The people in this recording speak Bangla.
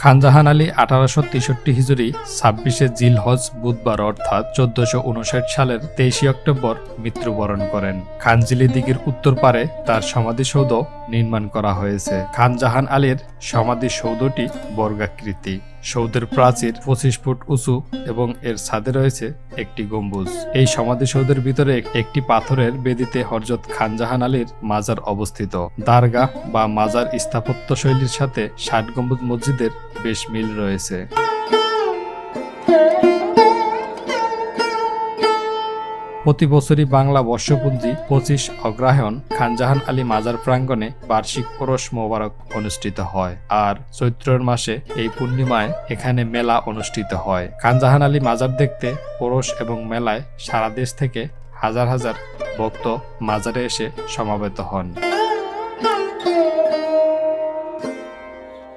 খান জাহান আলী 1863 হিজরি 26শে জিলহজ বুধবার অর্থাৎ 1459 সালের 23 অক্টোবর মৃত্যুবরণ করেন। খানজিলি দিঘির উত্তর পারে তার সমাধিসৌধ নির্মাণ করা হয়েছে। খান জাহান আলীর সমাধিসৌধটি বর্গাকৃতি। সৌধের প্রাচীর 25 ফুট উঁচু এবং এর ছাদে রয়েছে একটি গম্বুজ। এই সমাধিসৌধের ভিতরে একটি পাথরের বেদিতে হযরত খান জাহান আলীর মাজার অবস্থিত। দারগাহ বা মাজার স্থাপত্য শৈলীর সাথে 60 গম্বুজ মসজিদের বেশ মিল রয়েছে। প্রতি বছরই বাংলা বর্ষপঞ্জি 25 অগ্রহায়ণ খান জাহান আলী মাজার প্রাঙ্গণে বার্ষিক ওরস মোবারক অনুষ্ঠিত হয়, আর চৈত্রের মাসে এই পূর্ণিমায় এখানে মেলা অনুষ্ঠিত হয়। খান জাহান আলী মাজার দেখতে ওরস এবং মেলায় সারা দেশ থেকে হাজার হাজার ভক্ত মাজারে এসে সমাবেত হন।